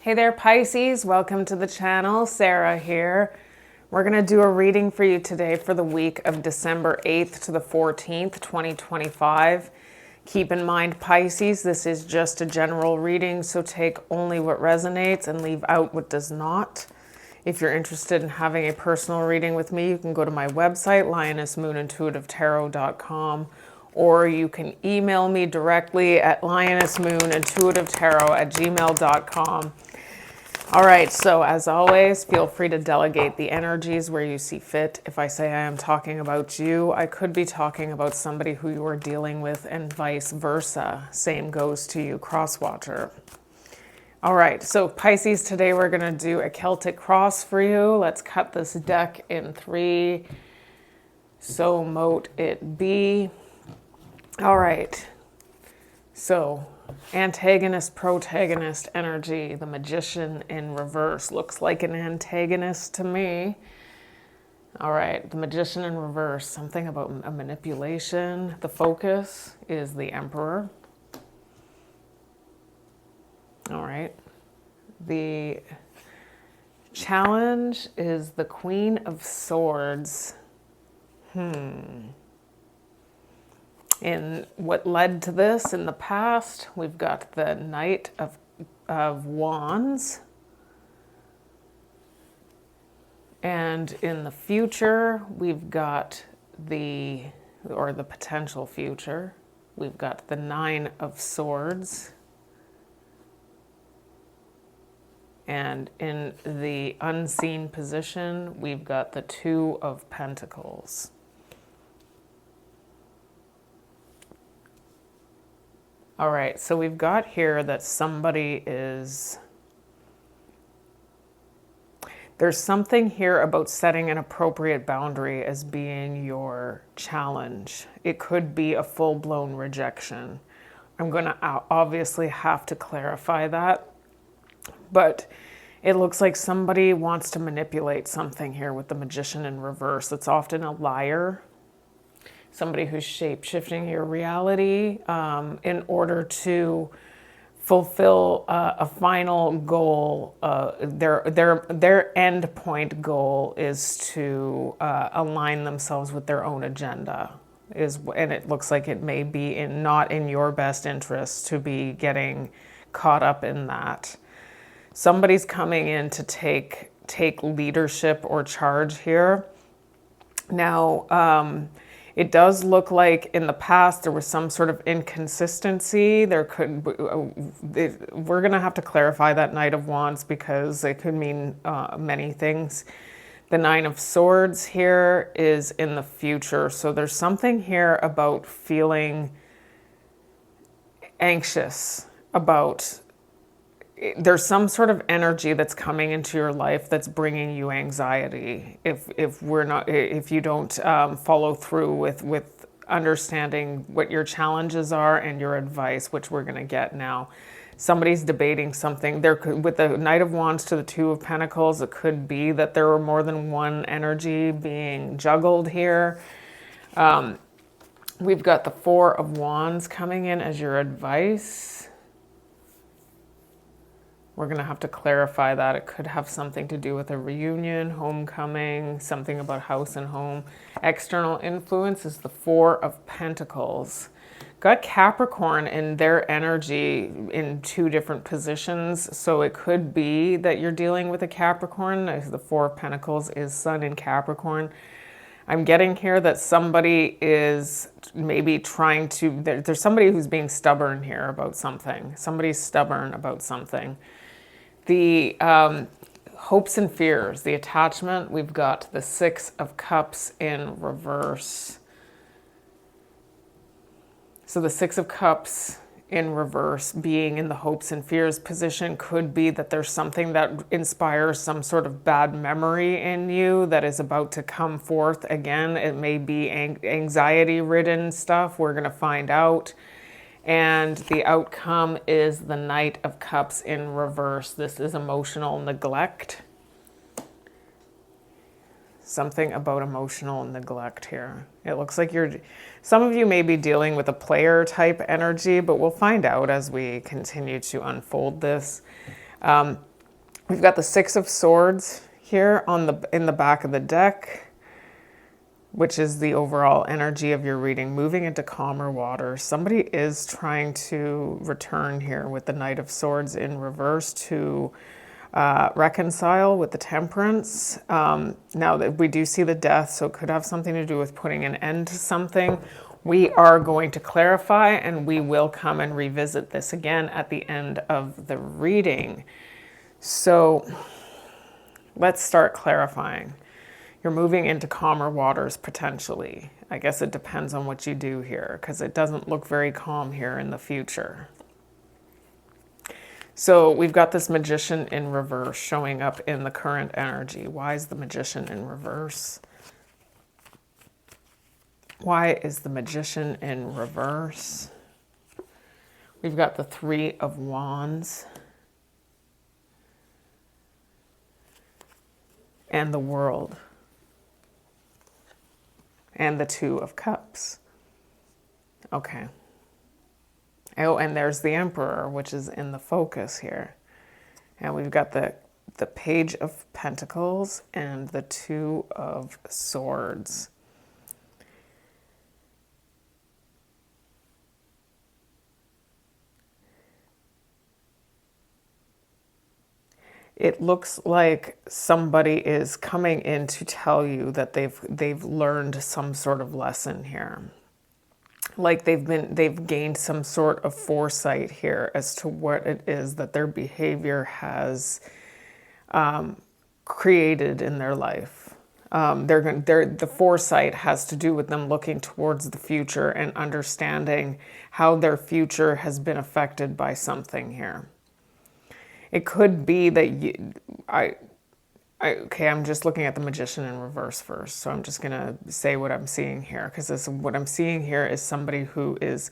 Hey there, Pisces. Welcome to the channel. Sarah here. We're going to do a reading for you today for the week of December 8th to the 14th, 2025. Keep in mind, Pisces, this is just a general reading, so take only what resonates and leave out what does not. If you're interested in having a personal reading with me, you can go to my website, lionessmoonintuitivetarot.com, or you can email me directly at lionessmoonintuitivetarot@gmail.com. All right, so as always, feel free to delegate the energies where you see fit. If I say I am talking about you, I could be talking about somebody who you are dealing with, and vice versa. Same goes to you, cross-watcher. All right, so Pisces, today we're going to do a Celtic cross for you. Let's cut this deck in three. So mote it be. All right, so antagonist, protagonist energy. The Magician in reverse looks like an antagonist to me. All right, the Magician in reverse, something about a manipulation. The focus is the Emperor. All right, the challenge is the Queen of Swords. In what led to this in the past, we've got the Knight of Wands. And in the future, we've got the potential future, we've got the Nine of Swords. And in the unseen position, we've got the Two of Pentacles. All right, so we've got here that there's something here about setting an appropriate boundary as being your challenge. It could be a full-blown rejection. I'm going to obviously have to clarify that, but it looks like somebody wants to manipulate something here with the Magician in reverse. It's often a liar. Somebody who's shape-shifting your reality in order to fulfill a final goal. Their end point goal is to align themselves with their own agenda. And it looks like it may be not in your best interest to be getting caught up in that. Somebody's coming in to take leadership or charge here. Now, it does look like in the past there was some sort of inconsistency. We're going to have to clarify that Knight of Wands because it could mean many things. The Nine of Swords here is in the future. So there's something here about feeling anxious about. There's some sort of energy that's coming into your life that's bringing you anxiety. If you don't follow through with understanding what your challenges are and your advice, which we're going to get now. Somebody's debating something. With the Knight of Wands to the Two of Pentacles, it could be that there are more than one energy being juggled here. We've got the Four of Wands coming in as your advice. We're going to have to clarify that. It could have something to do with a reunion, homecoming, something about house and home. External influence is the Four of Pentacles. Got Capricorn in their energy in two different positions. So it could be that you're dealing with a Capricorn. The Four of Pentacles is Sun in Capricorn. I'm getting here that somebody is maybe trying to, there's somebody who's being stubborn here about something. Somebody's stubborn about something. The hopes and fears, the attachment, we've got the Six of Cups in reverse. So the Six of Cups in reverse being in the hopes and fears position could be that there's something that inspires some sort of bad memory in you that is about to come forth again. It may be anxiety-ridden stuff. We're going to find out. And the outcome is the Knight of Cups in reverse. This is emotional neglect. Something about emotional neglect here. It looks like some of you may be dealing with a player type energy, but we'll find out as we continue to unfold this. We've got the Six of Swords here in the back of the deck, which is the overall energy of your reading, moving into calmer waters. Somebody is trying to return here with the Knight of Swords in reverse to reconcile with the Temperance. Now that we do see the Death, so it could have something to do with putting an end to something. We are going to clarify, and we will come and revisit this again at the end of the reading. So let's start clarifying. You're moving into calmer waters potentially. I guess it depends on what you do here, because it doesn't look very calm here in the future. So we've got this Magician in reverse showing up in the current energy. Why is the Magician in reverse? Why is the Magician in reverse? We've got the Three of Wands and the World and the Two of Cups. Okay. Oh, and there's the Emperor, which is in the focus here. And we've got the Page of Pentacles and the Two of Swords. It looks like somebody is coming in to tell you that they've learned some sort of lesson here. Like they've gained some sort of foresight here as to what it is that their behavior has created in their life. The foresight has to do with them looking towards the future and understanding how their future has been affected by something here. It could be that I'm just looking at the Magician in reverse first. So I'm just going to say what I'm seeing here, because what I'm seeing here is somebody who is,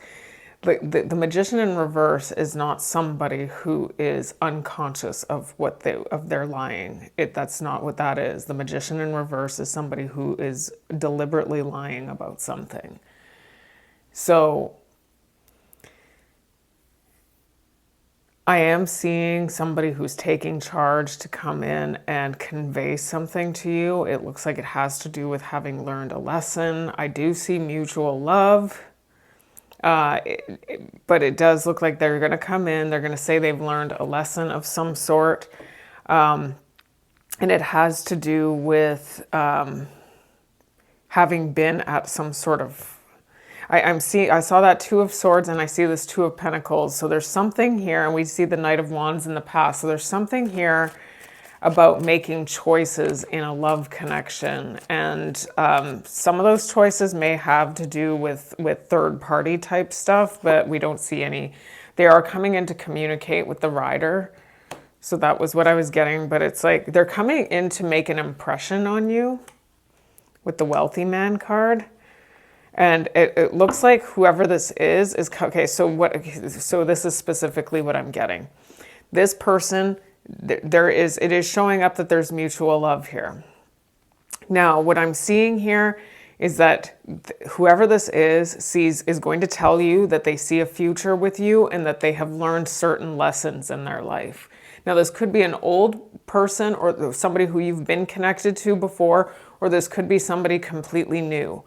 the Magician in reverse is not somebody who is unconscious of of their lying. That's not what that is. The Magician in reverse is somebody who is deliberately lying about something. So I am seeing somebody who's taking charge to come in and convey something to you. It looks like it has to do with having learned a lesson. I do see mutual love, but it does look like they're going to come in. They're going to say they've learned a lesson of some sort, and it has to do with having been at some sort of I saw that Two of Swords and I see this Two of Pentacles. So there's something here, and we see the Knight of Wands in the past. So there's something here about making choices in a love connection. And some of those choices may have to do with third party type stuff, but we don't see any. They are coming in to communicate with the Rider. So that was what I was getting. But it's like they're coming in to make an impression on you with the Wealthy Man card. And it looks like whoever this is okay. So this is specifically what I'm getting. This person, it is showing up that there's mutual love here. Now, what I'm seeing here is that whoever this is going to tell you that they see a future with you and that they have learned certain lessons in their life. Now, this could be an old person or somebody who you've been connected to before, or this could be somebody completely new.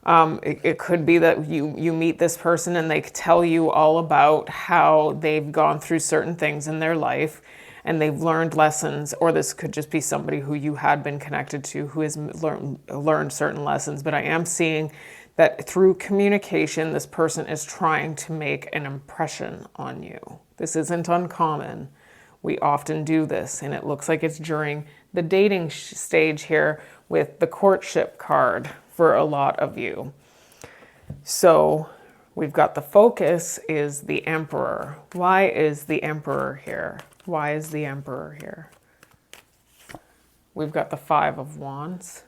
It could be that you meet this person and they tell you all about how they've gone through certain things in their life and they've learned lessons, or this could just be somebody who you had been connected to who has learned certain lessons. But I am seeing that through communication, this person is trying to make an impression on you. This isn't uncommon. We often do this, and it looks like it's during the dating stage here with the courtship card for a lot of you. So we've got the focus is the Emperor. Why is the Emperor here? Why is the Emperor here? We've got the Five of Wands.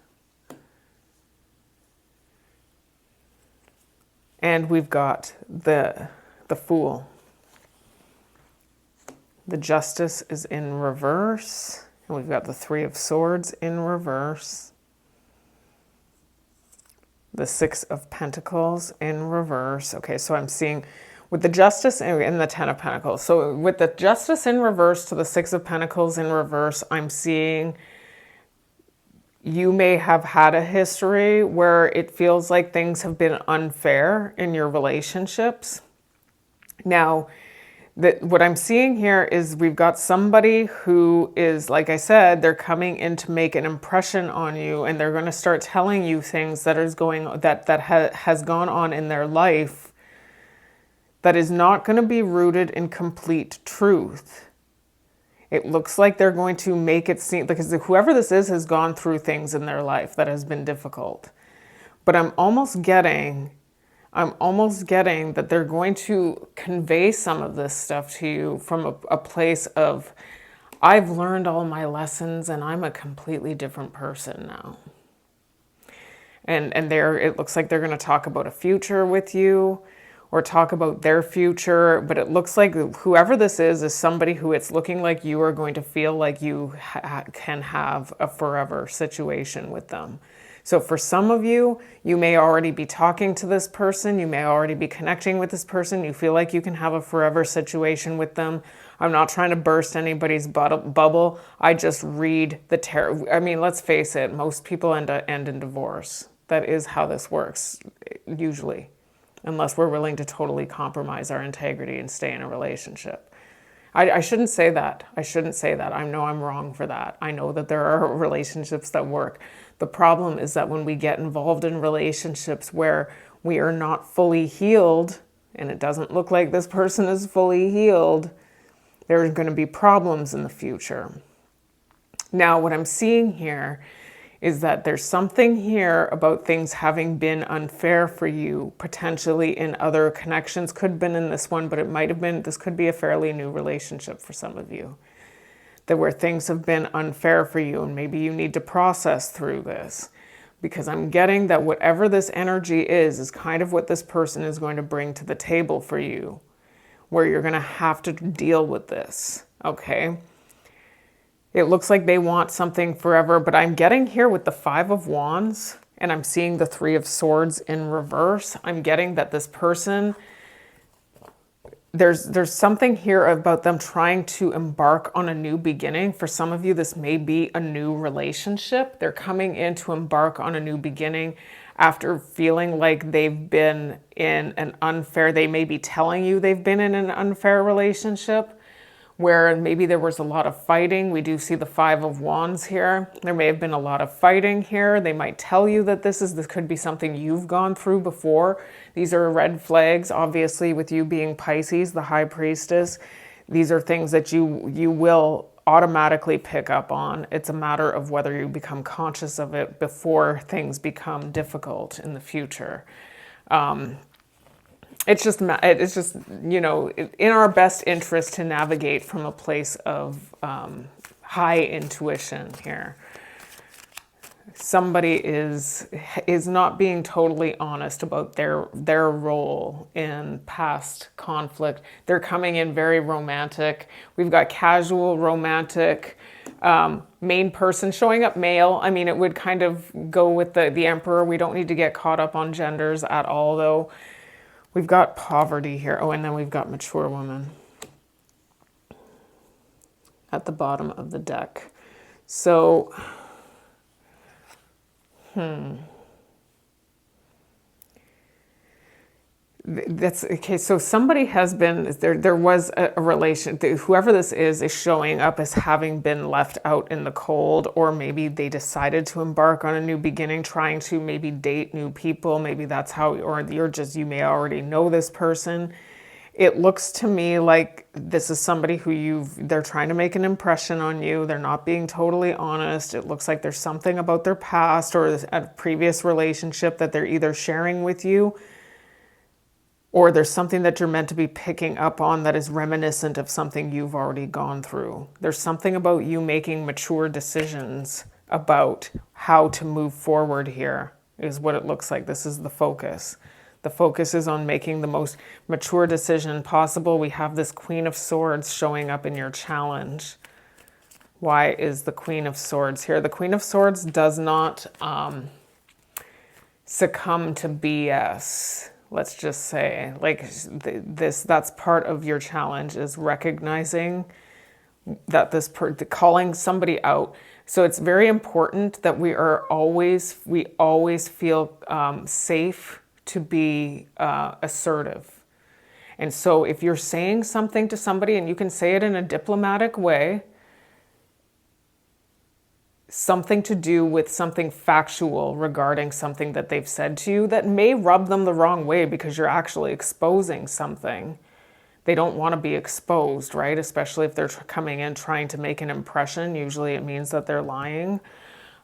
And we've got the Fool. The Justice is in reverse. And we've got the Three of Swords in reverse. The Six of Pentacles in reverse. Okay, so I'm seeing with the Justice and the Ten of Pentacles. So with the Justice in reverse to the Six of Pentacles in reverse, I'm seeing you may have had a history where it feels like things have been unfair in your relationships. Now, what I'm seeing here is we've got somebody who is, like I said, they're coming in to make an impression on you, and they're going to start telling you things that has gone on in their life that is not going to be rooted in complete truth. It looks like they're going to make it seem, because whoever this is has gone through things in their life that has been difficult. But I'm almost getting that they're going to convey some of this stuff to you from a place of, I've learned all my lessons and I'm a completely different person now. And it looks like they're going to talk about a future with you, or talk about their future, but it looks like whoever this is somebody who it's looking like you are going to feel like you can have a forever situation with them. So for some of you, you may already be talking to this person, you may already be connecting with this person, you feel like you can have a forever situation with them. I'm not trying to burst anybody's bubble, I just read the tarot. I mean, let's face it, most people end in divorce. That is how this works, usually. Unless we're willing to totally compromise our integrity and stay in a relationship. I shouldn't say that. I know I'm wrong for that. I know that there are relationships that work. The problem is that when we get involved in relationships where we are not fully healed, and it doesn't look like this person is fully healed, there's going to be problems in the future. Now, what I'm seeing here is that there's something here about things having been unfair for you, potentially in other connections. Could have been in this one, but it might have been, this could be a fairly new relationship for some of you. That where things have been unfair for you, and maybe you need to process through this. Because I'm getting that whatever this energy is kind of what this person is going to bring to the table for you, where you're going to have to deal with this, okay? It looks like they want something forever, but I'm getting here with the Five of Wands, and I'm seeing the Three of Swords in reverse. I'm getting that this person, there's something here about them trying to embark on a new beginning. For some of you, this may be a new relationship. They're coming in to embark on a new beginning after feeling like they've been in an unfair, they may be telling you they've been in an unfair relationship, where maybe there was a lot of fighting. We do see the Five of Wands here. There may have been a lot of fighting here. They might tell you that this could be something you've gone through before. These are red flags, obviously, with you being Pisces, the High Priestess. These are things that you will automatically pick up on. It's a matter of whether you become conscious of it before things become difficult in the future. It's just, you know, in our best interest to navigate from a place of high intuition here. Somebody is not being totally honest about their role in past conflict. They're coming in very romantic. We've got casual, romantic, main person showing up male. I mean, it would kind of go with the Emperor. We don't need to get caught up on genders at all, though. We've got poverty here. Oh, and then we've got mature woman at the bottom of the deck. So, that's okay. So somebody has been there was a relation, whoever this is showing up as having been left out in the cold, or maybe they decided to embark on a new beginning, trying to maybe date new people. Maybe that's how, or you may already know this person. It looks to me like this is somebody who they're trying to make an impression on you. They're not being totally honest. It looks like there's something about their past or a previous relationship that they're either sharing with you, or there's something that you're meant to be picking up on that is reminiscent of something you've already gone through. There's something about you making mature decisions about how to move forward here, is what it looks like. This is the focus. The focus is on making the most mature decision possible. We have this Queen of Swords showing up in your challenge. Why is the Queen of Swords here? The Queen of Swords does not succumb to BS. let's just say, like that's part of your challenge, is recognizing that calling somebody out. So it's very important that we always feel safe to be assertive. And so if you're saying something to somebody, and you can say it in a diplomatic way, something to do with something factual regarding something that they've said to you that may rub them the wrong way because you're actually exposing something. They don't want to be exposed, right? Especially if they're coming in trying to make an impression. Usually it means that they're lying.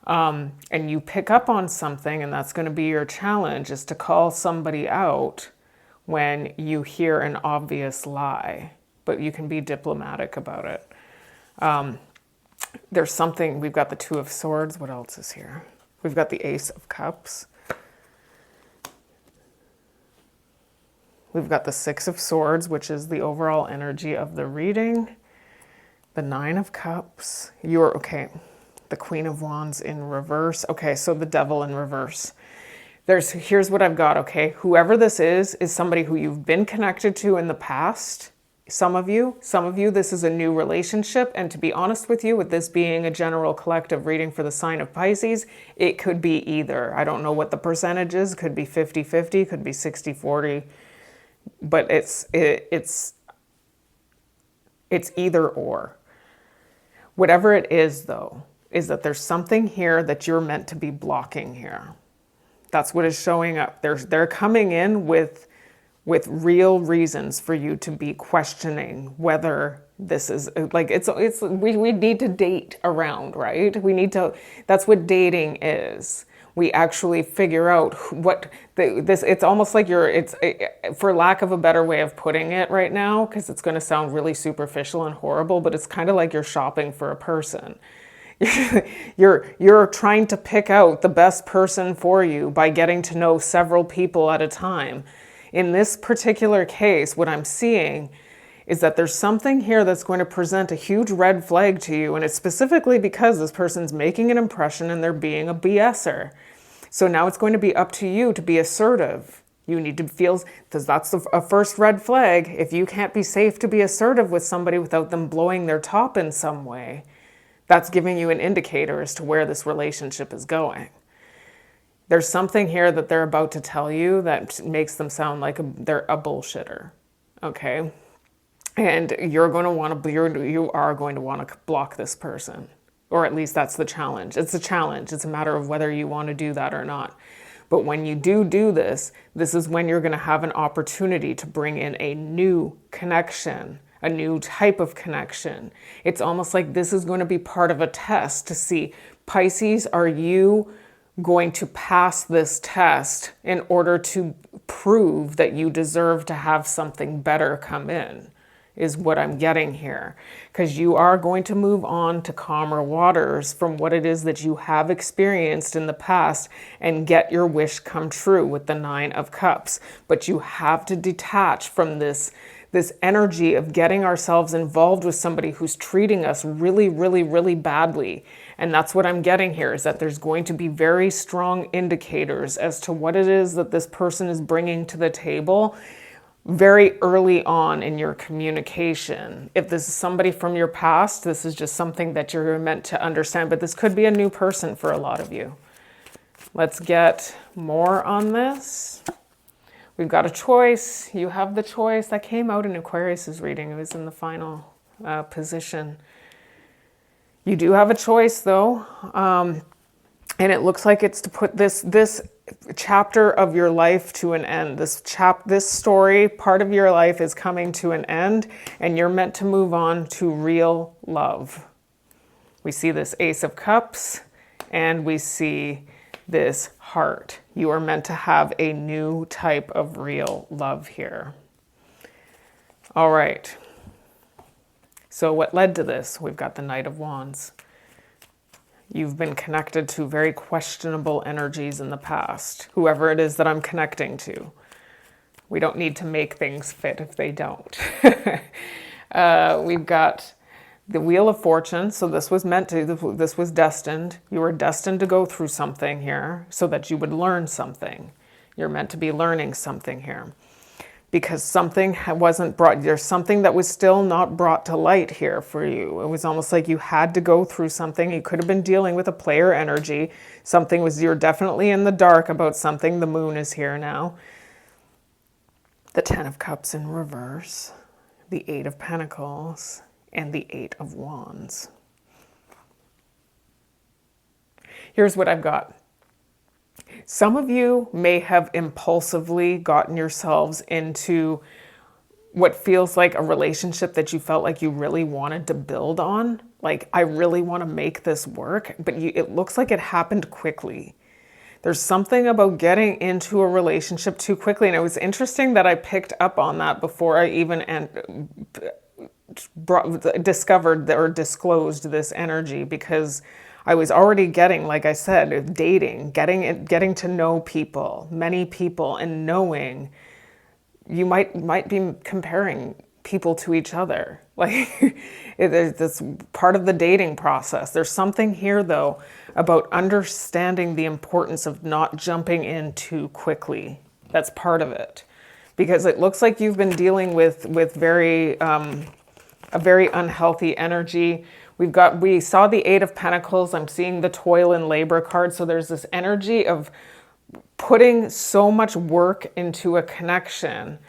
And you pick up on something, and that's going to be your challenge, is to call somebody out when you hear an obvious lie. But you can be diplomatic about it. There's something, we've got the Two of Swords. What else is here? We've got the Ace of Cups. We've got the Six of Swords, which is the overall energy of the reading. The Nine of Cups. Okay. The Queen of Wands in reverse. Okay, so the Devil in reverse. Here's what I've got, okay? Whoever this is somebody who you've been connected to in the past. Some of you, this is a new relationship. And to be honest with you, with this being a general collective reading for the sign of Pisces, it could be either. I don't know what the percentage is. It could be 50-50, could be 60-40. But it's either or. Whatever it is, though, is that there's something here that you're meant to be blocking here. That's what is showing up. They're coming in with real reasons for you to be questioning whether this is like we need to date around, right? That's what dating is. We actually figure out it's almost like for lack of a better way of putting it right now, because it's going to sound really superficial and horrible, but it's kind of like you're shopping for a person. You're trying to pick out the best person for you by getting to know several people at a time. In this particular case, what I'm seeing is that there's something here that's going to present a huge red flag to you, and it's specifically because this person's making an impression and they're being a BSer. So now it's going to be up to you to be assertive. You need to feel, because that's a first red flag. If you can't be safe to be assertive with somebody without them blowing their top in some way, that's giving you an indicator as to where this relationship is going. There's something here that they're about to tell you that makes them sound like they're a bullshitter, okay? And you are going to want to block this person, or at least that's the challenge. It's a challenge. It's a matter of whether you want to do that or not. But when you do this is when you're going to have an opportunity to bring in a new connection, a new type of connection. It's almost like this is going to be part of a test to see, Pisces, are you going to pass this test in order to prove that you deserve to have something better come in, is what I'm getting here. Because you are going to move on to calmer waters from what it is that you have experienced in the past and get your wish come true with the Nine of Cups. But you have to detach from this energy of getting ourselves involved with somebody who's treating us really, really, really badly. And that's what I'm getting here, is that there's going to be very strong indicators as to what it is that this person is bringing to the table very early on in your communication. If this is somebody from your past, this is just something that you're meant to understand, but this could be a new person for a lot of you. Let's get more on this. We've got a choice. You have the choice. That came out in Aquarius's reading. It was in the final position. You do have a choice, though. And it looks like it's to put this chapter of your life to an end. This story, part of your life, is coming to an end, and you're meant to move on to real love. We see this Ace of Cups, and we see this heart. You are meant to have a new type of real love here. All right. So what led to this? We've got the Knight of Wands. You've been connected to very questionable energies in the past, whoever it is that I'm connecting to. We don't need to make things fit if they don't. We've got the Wheel of Fortune. So this was this was destined. You were destined to go through something here so that you would learn something. You're meant to be learning something here. Because something wasn't brought, there's something that was still not brought to light here for you. It was almost like you had to go through something. You could have been dealing with a player energy. Something was, you're definitely in the dark about something. The moon is here now. The 10 of Cups in reverse, the 8 of Pentacles, and the 8 of Wands. Here's what I've got. Some of you may have impulsively gotten yourselves into what feels like a relationship that you felt like you really wanted to build on. Like, I really want to make this work, but it looks like it happened quickly. There's something about getting into a relationship too quickly. And it was interesting that I picked up on that before I even discovered or disclosed this energy, because I was already getting, like I said, dating, getting to know people, many people, and knowing you might be comparing people to each other. Like, that's part of the dating process. There's something here, though, about understanding the importance of not jumping in too quickly. That's part of it, because it looks like you've been dealing with a very unhealthy energy. We saw the 8 of Pentacles. I'm seeing the toil and labor card. So there's this energy of putting so much work into a connection.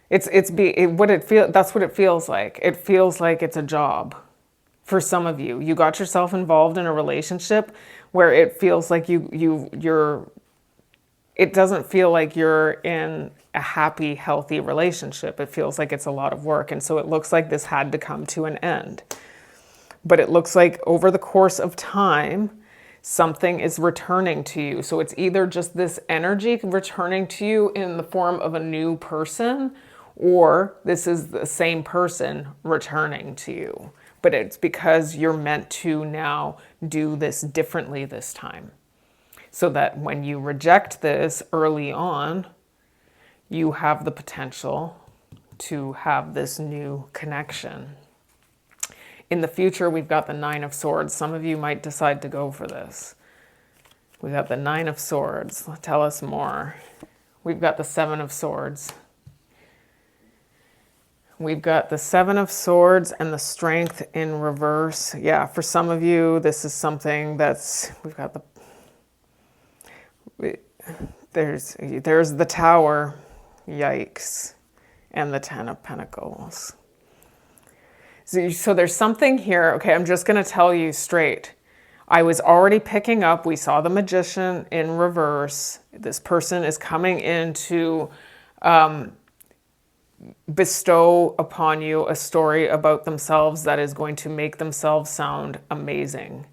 That's what it feels like. It feels like it's a job for some of you. You got yourself involved in a relationship where it feels like it doesn't feel like you're in a happy, healthy relationship. It feels like it's a lot of work. And so it looks like this had to come to an end. But it looks like over the course of time, something is returning to you. So it's either just this energy returning to you in the form of a new person, or this is the same person returning to you. But it's because you're meant to now do this differently this time. So that when you reject this early on, you have the potential to have this new connection. In the future, we've got the 9 of Swords. Some of you might decide to go for this. We've got the 9 of Swords. Tell us more. We've got the 7 of Swords. We've got the 7 of Swords and the Strength in reverse. Yeah, for some of you, this is something that's, we've got there's the Tower, yikes, and the 10 of Pentacles. So there's something here. Okay, I'm just going to tell you straight. I was already picking up. We saw the Magician in reverse. This person is coming in to bestow upon you a story about themselves that is going to make themselves sound amazing.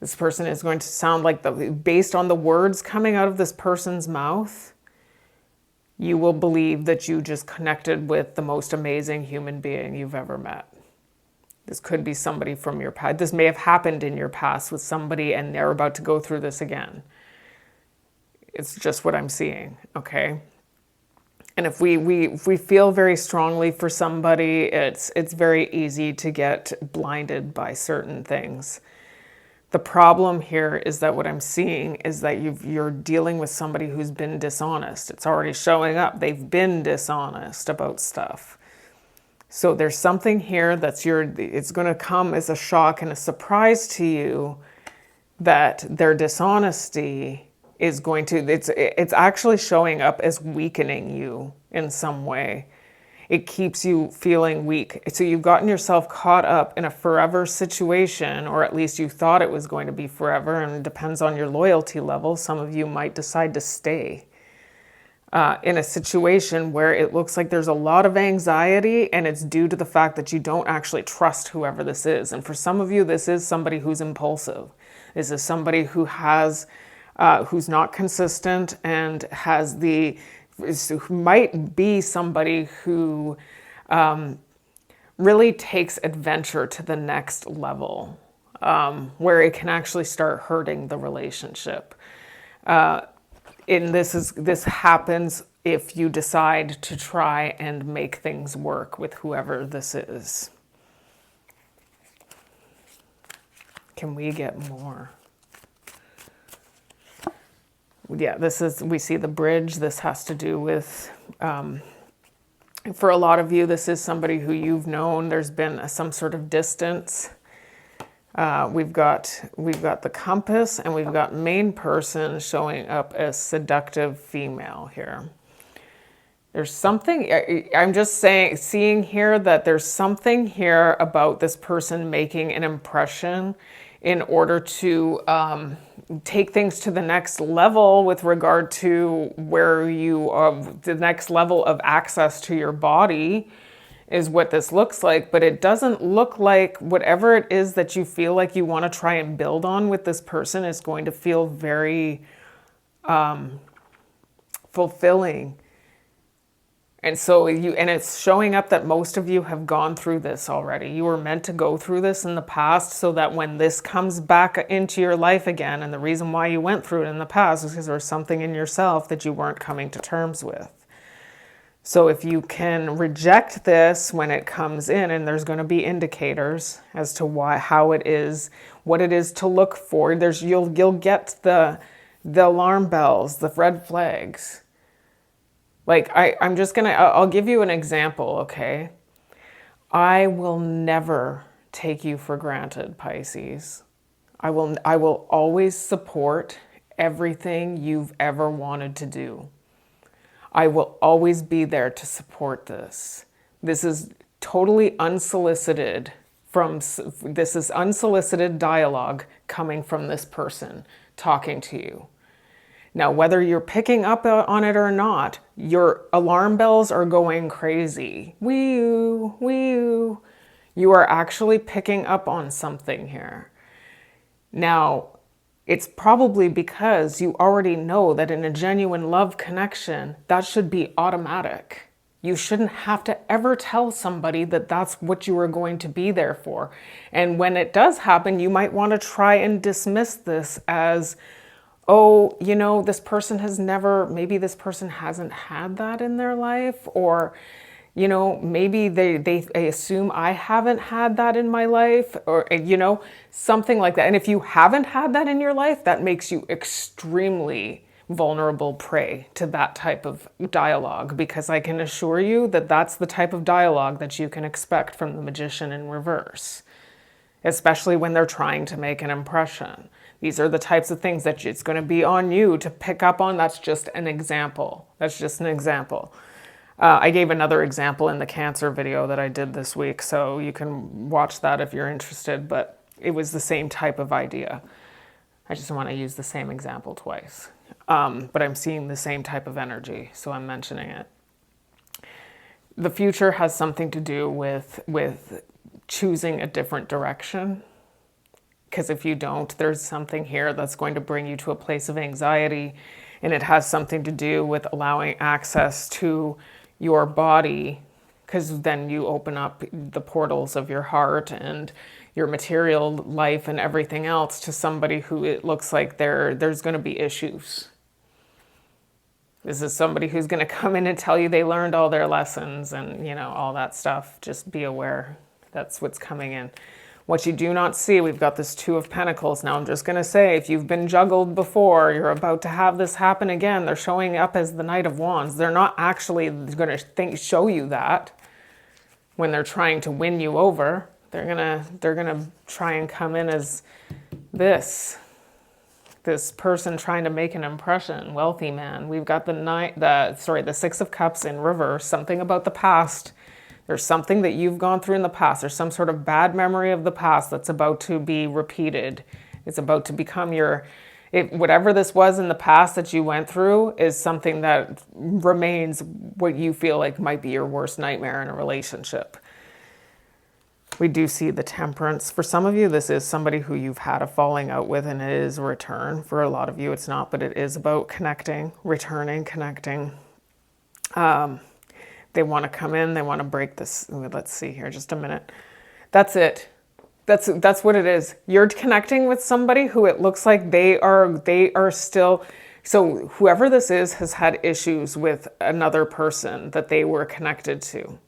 This person is going to sound like, based on the words coming out of this person's mouth, you will believe that you just connected with the most amazing human being you've ever met. This could be somebody from your past. This may have happened in your past with somebody and they're about to go through this again. It's just what I'm seeing, okay? And if we feel very strongly for somebody, it's very easy to get blinded by certain things. The problem here is that what I'm seeing is that you're dealing with somebody who's been dishonest. It's already showing up. They've been dishonest about stuff. So there's something here it's going to come as a shock and a surprise to you that their dishonesty is going to, it's actually showing up as weakening you in some way. It keeps you feeling weak. So you've gotten yourself caught up in a forever situation, or at least you thought it was going to be forever, and it depends on your loyalty level. Some of you might decide to stay in a situation where it looks like there's a lot of anxiety, and it's due to the fact that you don't actually trust whoever this is. And for some of you, this is somebody who's impulsive. This is somebody who who's not consistent and who might be somebody who really takes adventure to the next level, where it can actually start hurting the relationship. And this happens if you decide to try and make things work with whoever this is. Can we get more? yeah, we see the bridge. This has to do with, for a lot of you, this is somebody who you've known. There's been some sort of distance. We've got the compass, and we've got main person showing up as seductive female here. There's something, I'm just seeing here that there's something here about this person making an impression in order to take things to the next level with regard to where you are, the next level of access to your body is what this looks like. But it doesn't look like whatever it is that you feel like you want to try and build on with this person is going to feel very fulfilling. And so it's showing up that most of you have gone through this already. You were meant to go through this in the past so that when this comes back into your life again, and the reason why you went through it in the past is because there was something in yourself that you weren't coming to terms with. So if you can reject this when it comes in, and there's going to be indicators as to how it is, what it is to look for. You'll get the alarm bells, the red flags. Like, I'll give you an example, okay? I will never take you for granted, Pisces. I will always support everything you've ever wanted to do. I will always be there to support this. This is totally unsolicited this is unsolicited dialogue coming from this person talking to you. Now, whether you're picking up on it or not, your alarm bells are going crazy. Wee-oo, wee-oo. You are actually picking up on something here. Now, it's probably because you already know that in a genuine love connection, that should be automatic. You shouldn't have to ever tell somebody that that's what you are going to be there for. And when it does happen, you might want to try and dismiss this as, oh, this person maybe this person hasn't had that in their life, or, maybe they assume I haven't had that in my life, or, something like that. And if you haven't had that in your life, that makes you extremely vulnerable prey to that type of dialogue, because I can assure you that that's the type of dialogue that you can expect from the magician in reverse, especially when they're trying to make an impression. These are the types of things that it's going to be on you to pick up on. That's just an example. I gave another example in the Cancer video that I did this week, so you can watch that if you're interested, but it was the same type of idea. I just want to use the same example twice. But I'm seeing the same type of energy, so I'm mentioning it. The future has something to do with choosing a different direction. Because if you don't, there's something here that's going to bring you to a place of anxiety, and it has something to do with allowing access to your body, because then you open up the portals of your heart and your material life and everything else to somebody who it looks like there's going to be issues. This is somebody who's going to come in and tell you they learned all their lessons and, all that stuff. Just be aware. That's what's coming in. What you do not see, we've got this Two of Pentacles. Now, I'm just going to say, if you've been juggled before, you're about to have this happen again. They're showing up as the Knight of Wands. They're not actually going to show you that when they're trying to win you over. They're gonna try and come in as this person trying to make an impression, wealthy man. We've got the Six of Cups in reverse. Something about the past. There's something that you've gone through in the past. There's some sort of bad memory of the past that's about to be repeated. It's about to become whatever this was in the past that you went through is something that remains what you feel like might be your worst nightmare in a relationship. We do see the Temperance. For some of you, this is somebody who you've had a falling out with, and it is a return. For a lot of you, it's not, but it is about connecting, returning, connecting. They want to come in. They want to break this. Let's see here, just a minute. That's it. That's what it is. You're connecting with somebody who it looks like they are still. So whoever this is has had issues with another person that they were connected to.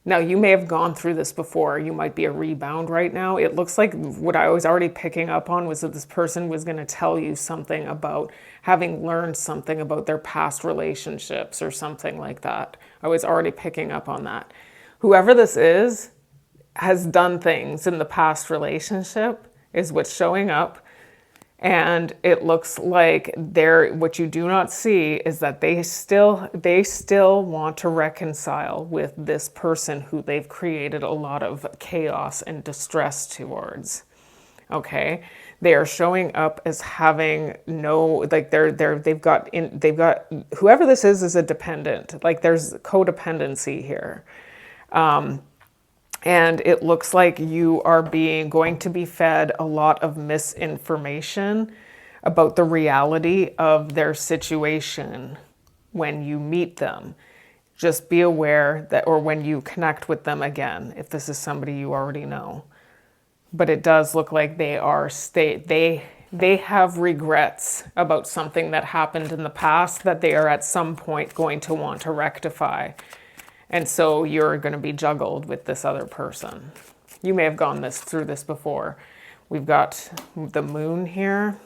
Now, you may have gone through this before. You might be a rebound right now. It looks like what I was already picking up on was that this person was going to tell you something about having learned something about their past relationships or something like that. I was already picking up on that. Whoever this is has done things in the past relationship is what's showing up. And it looks like what you do not see is that they still want to reconcile with this person who they've created a lot of chaos and distress towards. Okay, they are showing up as having no, like they've got whoever this is a dependent. Like there's codependency here. And it looks like you are going to be fed a lot of misinformation about the reality of their situation when you meet them. Just be aware that, or when you connect with them again, if this is somebody you already know. But it does look like they have regrets about something that happened in the past that they are at some point going to want to rectify. And so you're going to be juggled with this other person. You may have gone through this before. We've got the moon here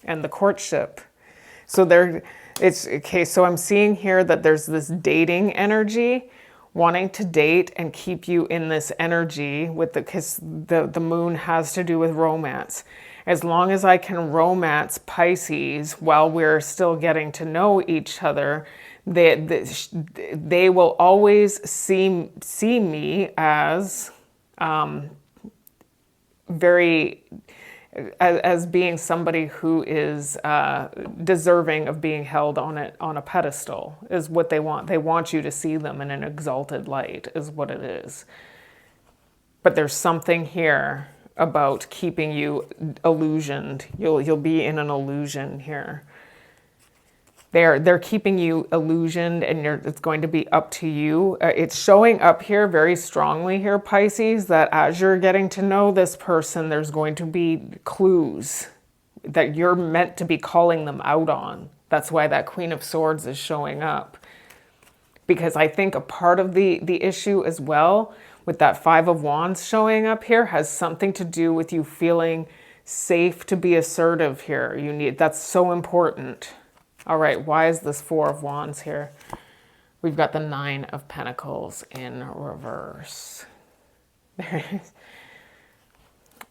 and the courtship. So so I'm seeing here that there's this dating energy, wanting to date and keep you in this energy because the moon has to do with romance. As long as I can romance Pisces while we're still getting to know each other, they will always see me as as being somebody who is deserving of being held on a pedestal, is what they want. They want you to see them in an exalted light, is what it is. But there's something here about keeping you illusioned. You'll be in an illusion here. They're keeping you illusioned, and it's going to be up to you. It's showing up here very strongly here, Pisces, that as you're getting to know this person, there's going to be clues that you're meant to be calling them out on. That's why that Queen of Swords is showing up. Because I think a part of the issue as well with that Five of Wands showing up here has something to do with you feeling safe to be assertive here. That's so important. All right, why is this Four of Wands here? We've got the Nine of Pentacles in reverse. There it is.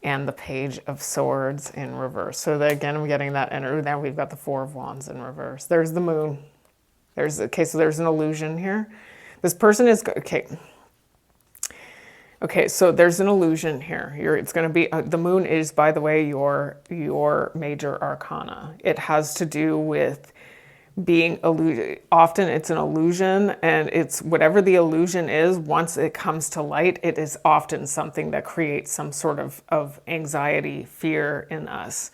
And the Page of Swords in reverse. So again, I'm getting that energy. Now we've got the Four of Wands in reverse. There's the moon. So there's an illusion here. This person is, okay, so there's an illusion here. It's going to be, the moon is, by the way, your major arcana. It has to do with being illusion. Often it's an illusion, and it's whatever the illusion is, once it comes to light, it is often something that creates some sort of anxiety, fear in us.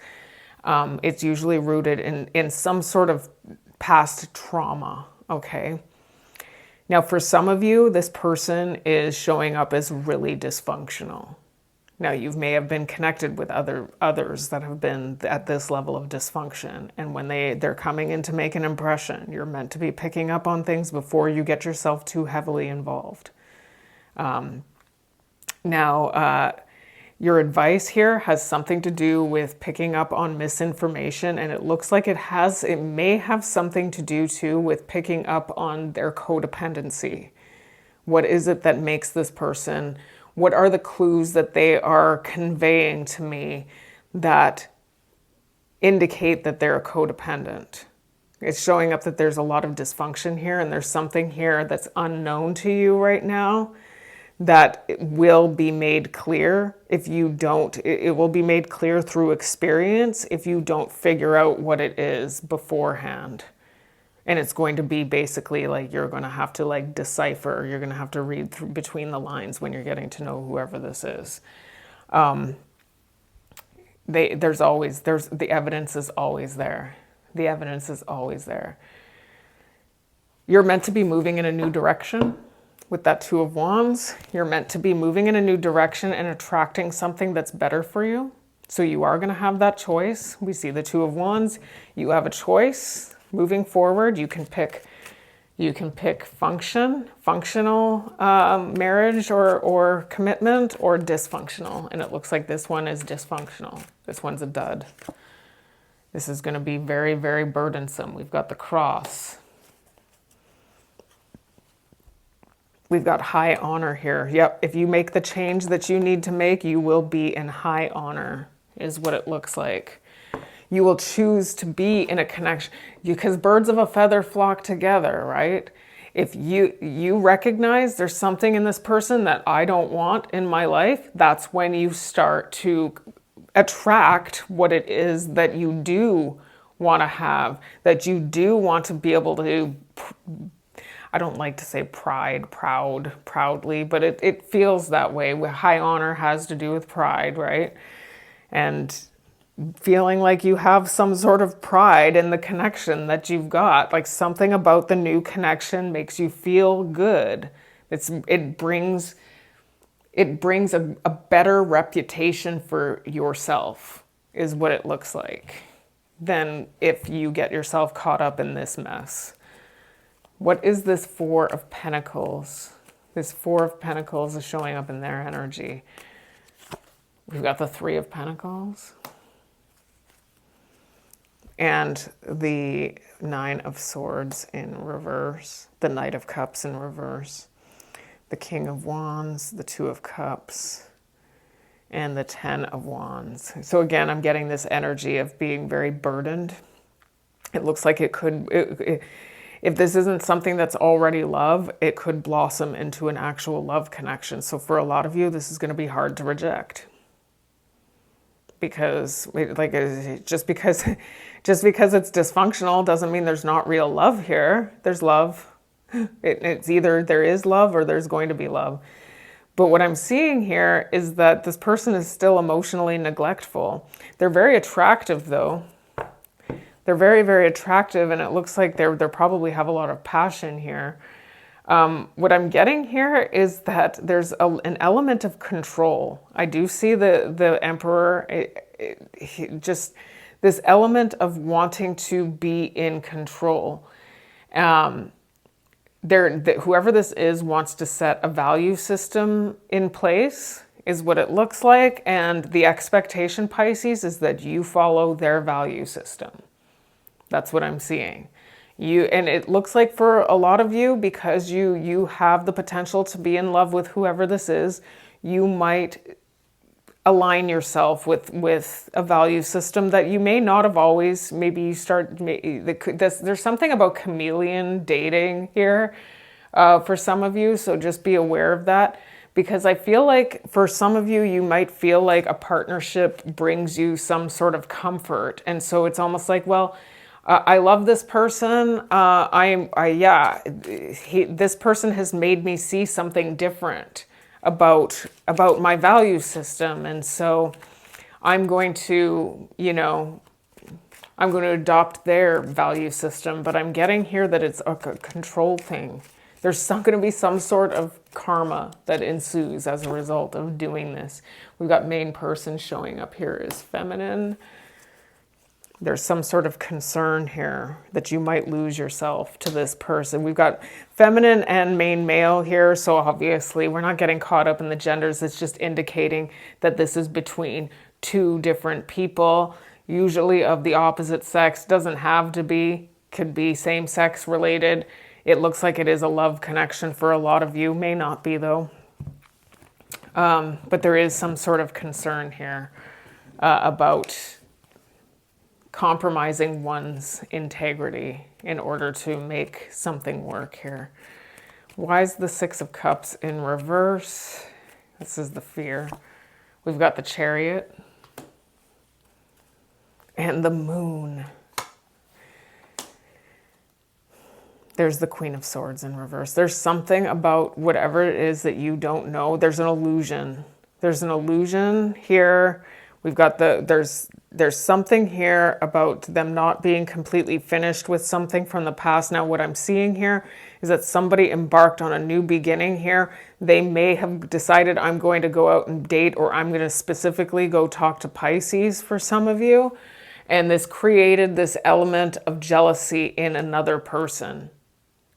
It's usually rooted in some sort of past trauma, okay? Now, for some of you, this person is showing up as really dysfunctional. Now, you may have been connected with others that have been at this level of dysfunction. And when they're coming in to make an impression, you're meant to be picking up on things before you get yourself too heavily involved. Your advice here has something to do with picking up on misinformation, and it looks like it may have something to do too with picking up on their codependency. What is it that makes this person, what are the clues that they are conveying to me that indicate that they're a codependent? It's showing up that there's a lot of dysfunction here, and there's something here that's unknown to you right now that will be made clear if you don't. It will be made clear through experience if you don't figure out what it is beforehand. And it's going to be basically like you're going to have to like decipher. You're going to have to read through between the lines when you're getting to know whoever this is. The evidence is always there. The evidence is always there. You're meant to be moving in a new direction. With that Two of Wands, you're meant to be moving in a new direction and attracting something that's better for you. So you are going to have that choice. We see the Two of Wands. You have a choice moving forward. You can pick You can pick functional marriage or commitment, or dysfunctional. And it looks like this one is dysfunctional. This one's a dud. This is going to be very, very burdensome. We've got the cross. We've got high honor here. Yep, if you make the change that you need to make, you will be in high honor, is what it looks like. You will choose to be in a connection, because birds of a feather flock together, right? If you recognize there's something in this person that I don't want in my life, that's when you start to attract what it is that you do want to have, that you do want to be able to, I don't like to say proudly, but it feels that way. High honor has to do with pride, right? And feeling like you have some sort of pride in the connection that you've got, like something about the new connection makes you feel good. It brings a better reputation for yourself, is what it looks like, than if you get yourself caught up in this mess. What is this Four of Pentacles? This Four of Pentacles is showing up in their energy. We've got the Three of Pentacles. And the Nine of Swords in reverse. The Knight of Cups in reverse. The King of Wands, the Two of Cups, and the Ten of Wands. So again, I'm getting this energy of being very burdened. It looks like it could... if this isn't something that's already love, it could blossom into an actual love connection. So for a lot of you, this is going to be hard to reject. Because just because it's dysfunctional doesn't mean there's not real love here. There's love. It's either there is love or there's going to be love. But what I'm seeing here is that this person is still emotionally neglectful. They're very attractive, though. They're very, very attractive, and it looks like they probably have a lot of passion here. What I'm getting here is that there's an element of control. I do see the Emperor, just this element of wanting to be in control. Whoever this is wants to set a value system in place, is what it looks like. And the expectation, Pisces, is that you follow their value system. That's what I'm seeing. And it looks like for a lot of you, because you have the potential to be in love with whoever this is, you might align yourself with a value system that you may not have always. Maybe you start, there's something about chameleon dating here for some of you, so just be aware of that. Because I feel like for some of you, you might feel like a partnership brings you some sort of comfort. And so it's almost like, well, I love this person. This person has made me see something different about my value system, and so I'm going to adopt their value system. But I'm getting here that it's a control thing. There's going to be some sort of karma that ensues as a result of doing this. We've got main person showing up here as feminine. There's some sort of concern here that you might lose yourself to this person. We've got feminine and main male here, so obviously we're not getting caught up in the genders. It's just indicating that this is between two different people, usually of the opposite sex. Doesn't have to be, could be same-sex related. It looks like it is a love connection for a lot of you. May not be, though. But there is some sort of concern here about compromising one's integrity in order to make something work here. Why is the Six of Cups in reverse? This is the fear. We've got the Chariot and the Moon. There's the Queen of Swords in reverse. There's something about whatever it is that you don't know. There's an illusion. There's an illusion here. We've got there's something here about them not being completely finished with something from the past. Now, what I'm seeing here is that somebody embarked on a new beginning here. They may have decided, I'm going to go out and date, or I'm going to specifically go talk to Pisces for some of you. And this created this element of jealousy in another person.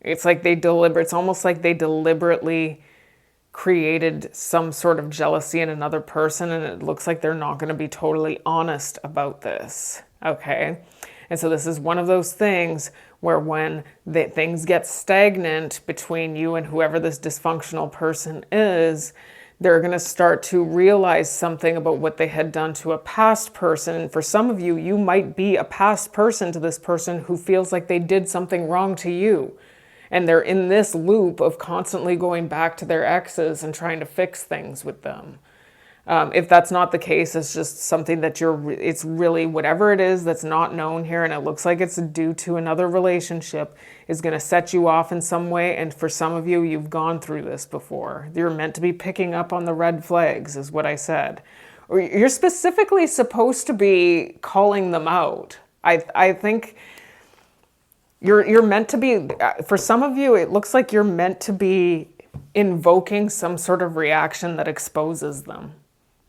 It's like it's almost like they deliberately created some sort of jealousy in another person, and it looks like they're not going to be totally honest about this. Okay. And so this is one of those things where when things get stagnant between you and whoever this dysfunctional person is, they're going to start to realize something about what they had done to a past person. And for some of you, you might be a past person to this person who feels like they did something wrong to you. And they're in this loop of constantly going back to their exes and trying to fix things with them. If that's not the case, it's just something that it's really whatever it is that's not known here, and it looks like it's due to another relationship, is going to set you off in some way. And for some of you, you've gone through this before. You're meant to be picking up on the red flags, is what I said. Or you're specifically supposed to be calling them out. I think you're meant to be, for some of you, it looks like you're meant to be invoking some sort of reaction that exposes them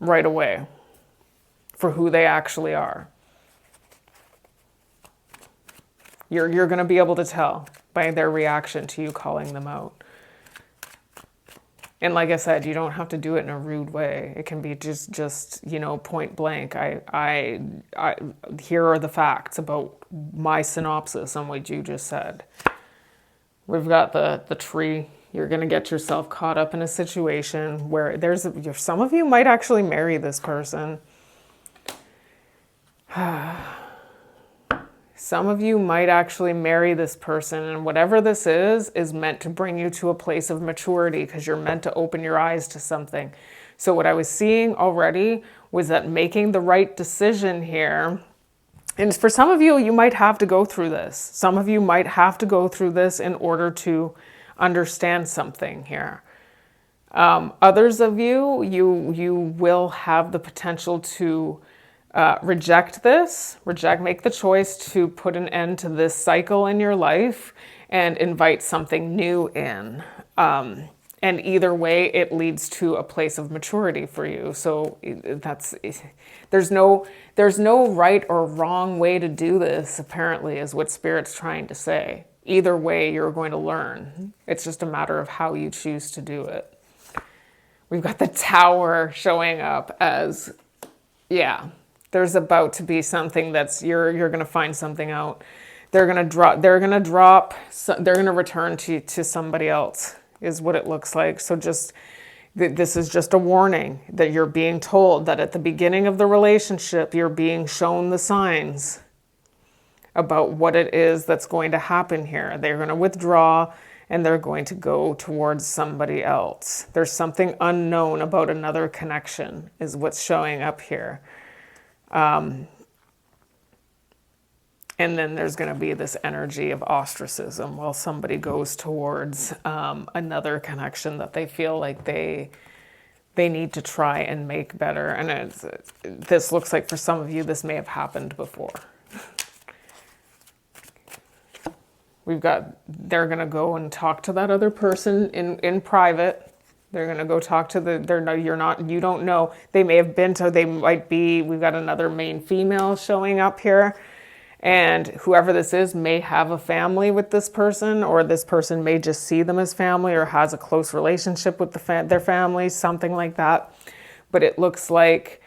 right away for who they actually are. You're going to be able to tell by their reaction to you calling them out. And like I said, you don't have to do it in a rude way. It can be just point blank. I here are the facts about my synopsis on what you just said. We've got the tree. You're going to get yourself caught up in a situation where some of you might actually marry this person. Some of you might actually marry this person, and whatever this is meant to bring you to a place of maturity, because you're meant to open your eyes to something. So what I was seeing already was that making the right decision here, and for some of you, you might have to go through this. Some of you might have to go through this in order to understand something here. Others of you will have the potential to reject this, make the choice to put an end to this cycle in your life and invite something new in. And either way, it leads to a place of maturity for you. So there's no right or wrong way to do this, apparently, is what Spirit's trying to say. Either way, you're going to learn. It's just a matter of how you choose to do it. We've got the Tower showing up as, there's about to be something that's, you're going to find something out. They're going to return to somebody else, is what it looks like. So this is just a warning that you're being told that at the beginning of the relationship, you're being shown the signs about what it is that's going to happen here. They're going to withdraw and they're going to go towards somebody else. There's something unknown about another connection, is what's showing up here. And then there's going to be this energy of ostracism while somebody goes towards another connection that they feel like they need to try and make better. And this looks like for some of you, this may have happened before. They're going to go and talk to that other person in private. They're going to go talk to you don't know. They may have been to, they might be, we've got another main female showing up here. And whoever this is may have a family with this person, or this person may just see them as family or has a close relationship with their family, something like that. But it looks like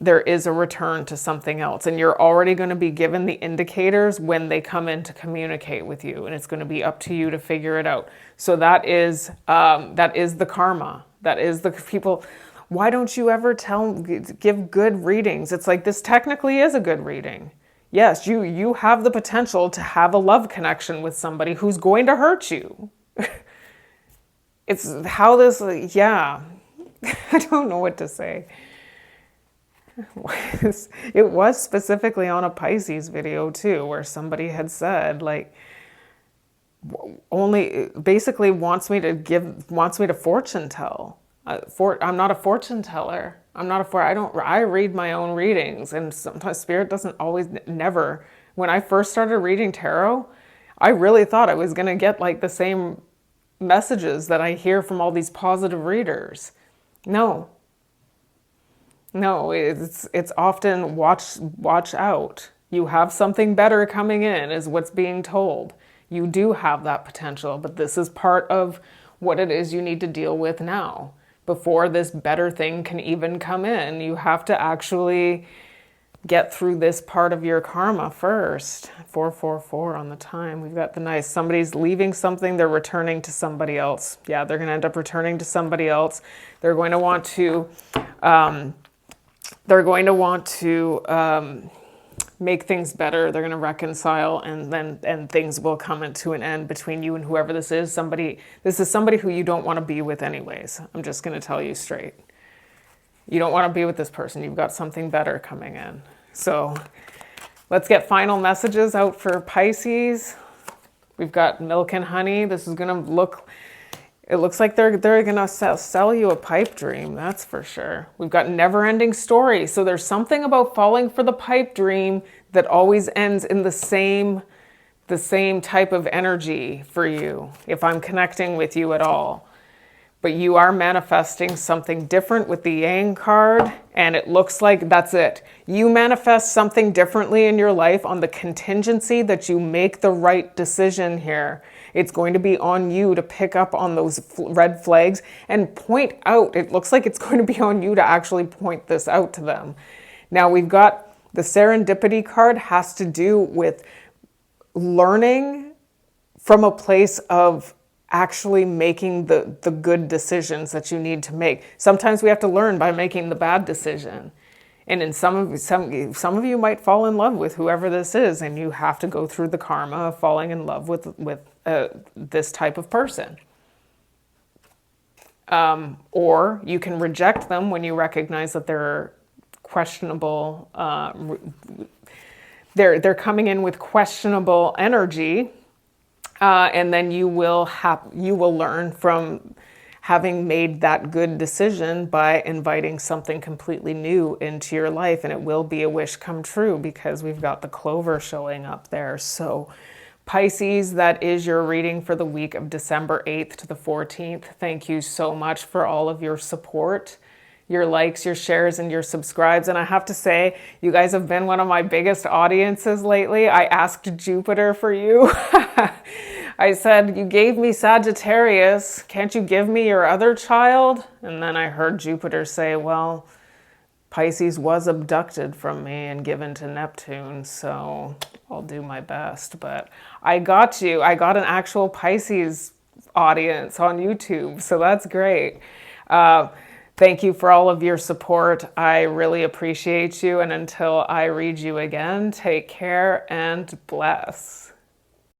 there is a return to something else, and you're already going to be given the indicators when they come in to communicate with you, and it's going to be up to you to figure it out. So that is the karma. That is the people. Why don't you ever give good readings? It's like, this technically is a good reading. Yes, you have the potential to have a love connection with somebody who's going to hurt you. It's how this, I don't know what to say. It was specifically on a Pisces video too, where somebody had said, like, only basically wants me to fortune tell. I'm not a fortune teller. I read my own readings, and sometimes Spirit doesn't always, never. When I first started reading tarot, I really thought I was going to get like the same messages that I hear from all these positive readers. No, it's often watch out. You have something better coming in, is what's being told. You do have that potential, but this is part of what it is you need to deal with now. Before this better thing can even come in, you have to actually get through this part of your karma first. 444 on the time. We've got the nice, somebody's leaving something, they're returning to somebody else. Yeah, they're going to end up returning to somebody else. They're going to want to, make things better. They're going to reconcile, and things will come into an end between you and whoever this is. This is somebody who you don't want to be with anyways. I'm just going to tell you straight. You don't want to be with this person. You've got something better coming in. So let's get final messages out for Pisces. We've got milk and honey. This is going to it looks like they're going to sell you a pipe dream. That's for sure. We've got never-ending story. So there's something about falling for the pipe dream that always ends in the same type of energy for you, if I'm connecting with you at all. But you are manifesting something different with the Yang card, and it looks like that's it. You manifest something differently in your life on the contingency that you make the right decision here. It's going to be on you to pick up on those red flags and point out. It looks like it's going to be on you to actually point this out to them. Now we've got the serendipity card, has to do with learning from a place of actually making the good decisions that you need to make. Sometimes we have to learn by making the bad decision. And in some of you might fall in love with whoever this is, and you have to go through the karma of falling in love with this type of person. Or you can reject them when you recognize that they're questionable. They're coming in with questionable energy. And then you will learn from having made that good decision by inviting something completely new into your life, and it will be a wish come true because we've got the clover showing up there. So Pisces, that is your reading for the week of December 8th to the 14th. Thank you so much for all of your support, your likes, your shares, and your subscribes. And I have to say, you guys have been one of my biggest audiences lately. I asked Jupiter for you. I said, you gave me Sagittarius. Can't you give me your other child? And then I heard Jupiter say, well, Pisces was abducted from me and given to Neptune, so I'll do my best. But I got you. I got an actual Pisces audience on YouTube, so that's great. Thank you for all of your support. I really appreciate you. And until I read you again, take care and bless.